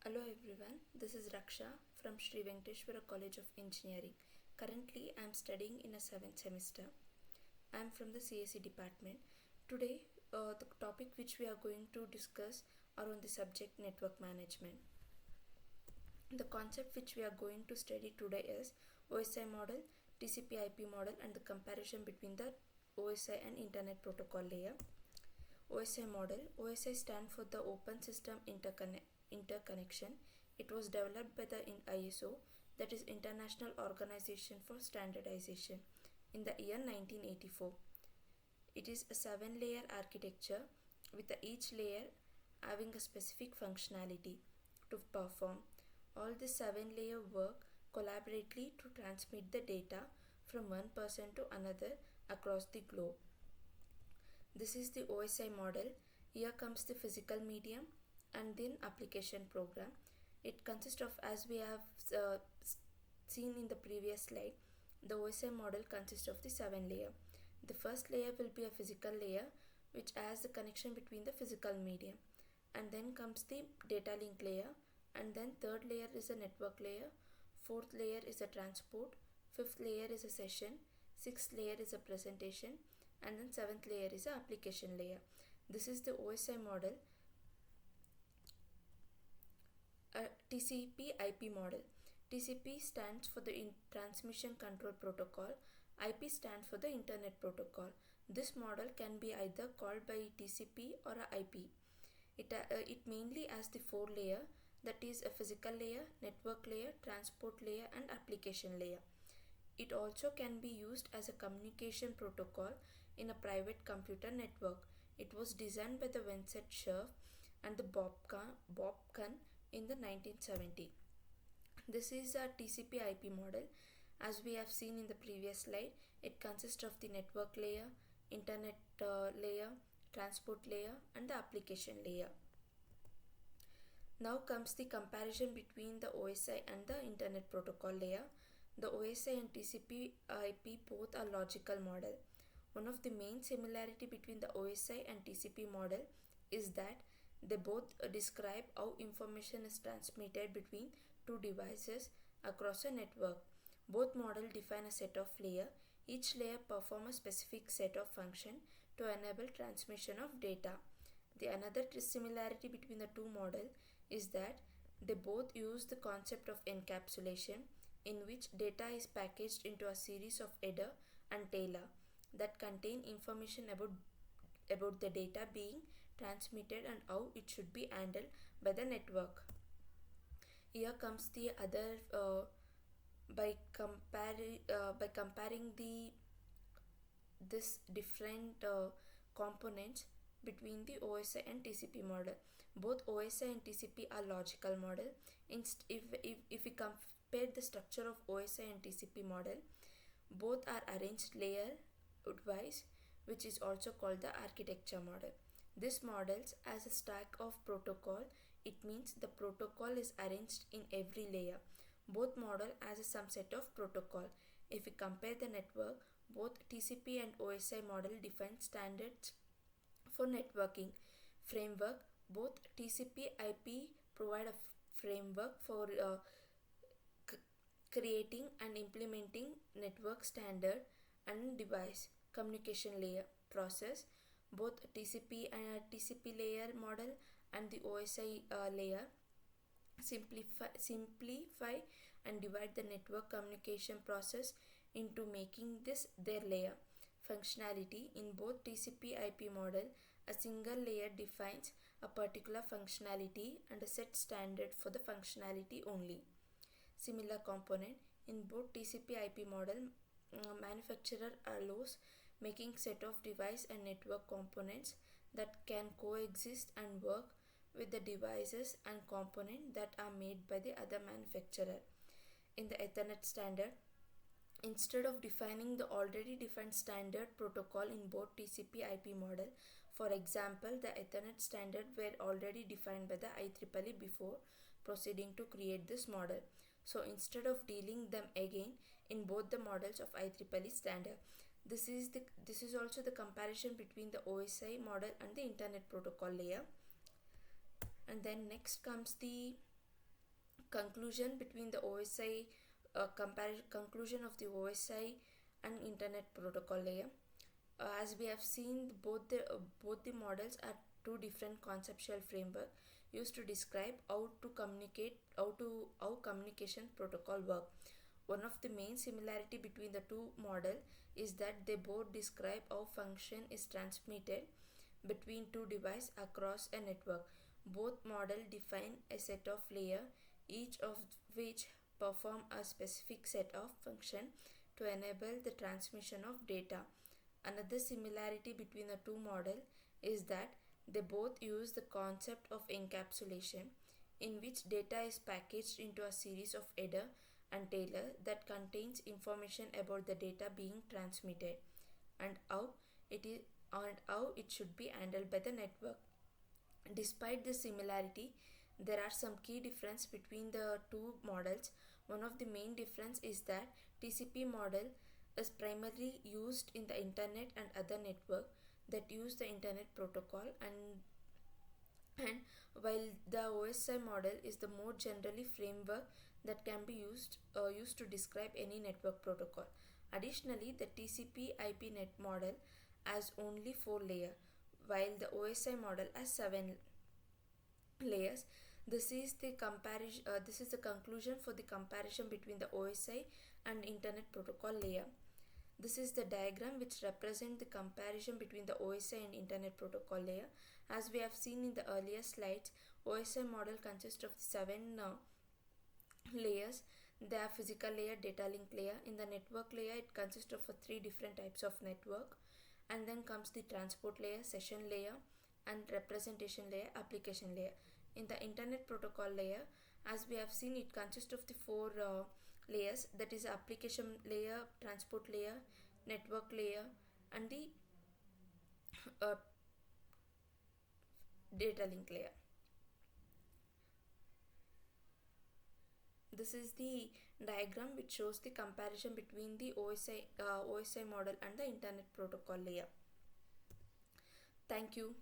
Hello everyone, this is Raksha from Sri Venkateshwara College of Engineering. Currently, I am studying in a 7th semester. I am from the CSE department. Today, the topic which we are going to discuss are on the subject network management. The concept which we are going to study today is OSI model, TCP/IP model, and the comparison between the OSI and Internet Protocol layer. OSI model. OSI stands for the Open System Interconnection. It was developed by the ISO, that is International Organization for Standardization, in the year 1984. It is a 7-layer architecture with each layer having a specific functionality to perform. All the 7-layer work collaboratively to transmit the data from one person to another across the globe. This is the OSI model. Here comes the physical medium and then application program. It consists of, as we have seen in the previous slide, the OSI model consists of the 7-layer. The first layer will be a physical layer which has the connection between the physical medium, and then comes the data link layer, and then third layer is a network layer, fourth layer is a transport, fifth layer is a session, sixth layer is a presentation, and then seventh layer is a application layer. This is the OSI model. TCP/IP model. TCP stands for the Transmission Control Protocol. IP stands for the Internet Protocol. This model can be either called by TCP or a IP. It mainly has the 4 layer, that is a physical layer, network layer, transport layer, and application layer. It also can be used as a communication protocol in a private computer network. It was designed by the Vincent Cerf and the Bob Kahn in the 1970. This is a TCP/IP model. As we have seen in the previous slide, it consists of the network layer, internet layer, transport layer, and the application layer. Now comes the comparison between the OSI and the Internet Protocol layer. The OSI and TCP/IP both are logical model. One of the main similarity between the OSI and TCP model is that they both describe how information is transmitted between two devices across a network. Both models define a set of layers. Each layer performs a specific set of functions to enable transmission of data. The another similarity between the two models is that they both use the concept of encapsulation, in which data is packaged into a series of header and tailor that contain information about the data being transmitted and how it should be handled by the network. Here comes the other by comparing this different components between the OSI and TCP model. Both OSI and TCP are logical model. If we compare the structure of OSI and TCP model, both are arranged layer wise, which is also called the architecture model. This models as a stack of protocol. It means the protocol is arranged in every layer. Both model as a subset of protocol. If we compare the network, both TCP and OSI model define standards for networking. Framework. Both TCP/IP provide a framework for creating and implementing network standard and device communication layer process. Both TCP layer model and the OSI layer simplify and divide the network communication process into making this their layer. Functionality. In both TCP/IP model, a single layer defines a particular functionality and a set standard for the functionality only. Similar component. In both TCP/IP model, manufacturer allows making set of device and network components that can coexist and work with the devices and components that are made by the other manufacturer. In the Ethernet standard, instead of defining the already defined standard protocol in both TCP/IP model, for example, the Ethernet standard were already defined by the IEEE before proceeding to create this model. So instead of dealing them again in both the models of IEEE standard, this is also the comparison between the OSI model and the Internet Protocol layer. And then next comes the Conclusion between the OSI conclusion of the OSI and Internet Protocol layer. As we have seen, both the models are two different conceptual framework used to describe how communication protocol work. One of the main similarity between the two model is that they both describe how function is transmitted between two devices across a network. Both model define a set of layer, each of which perform a specific set of function to enable the transmission of data. Another similarity between the two models is that they both use the concept of encapsulation, in which data is packaged into a series of header and tailor that contains information about the data being transmitted and how it should be handled by the network. Despite this similarity, there are some key difference between the two models. One of the main difference is that TCP model is primarily used in the internet and other network that use the internet protocol, and while the OSI model is the more generally framework that can be used to describe any network protocol. Additionally, the TCP IP net model has only 4 layers, while the OSI model has 7 layers. This is the conclusion for the comparison between the OSI and Internet Protocol layer. This is the diagram which represents the comparison between the OSI and Internet Protocol layer. As we have seen in the earlier slides, OSI model consists of 7 layers. They are physical layer, data link layer. In the network layer, it consists of 3 different types of network, and then comes the transport layer, session layer, and representation layer, application layer. In the Internet Protocol layer, as we have seen, it consists of the 4 layers, that is application layer, transport layer, network layer, and the uh, data link layer. This is the diagram which shows the comparison between the OSI model and the Internet Protocol layer. Thank you.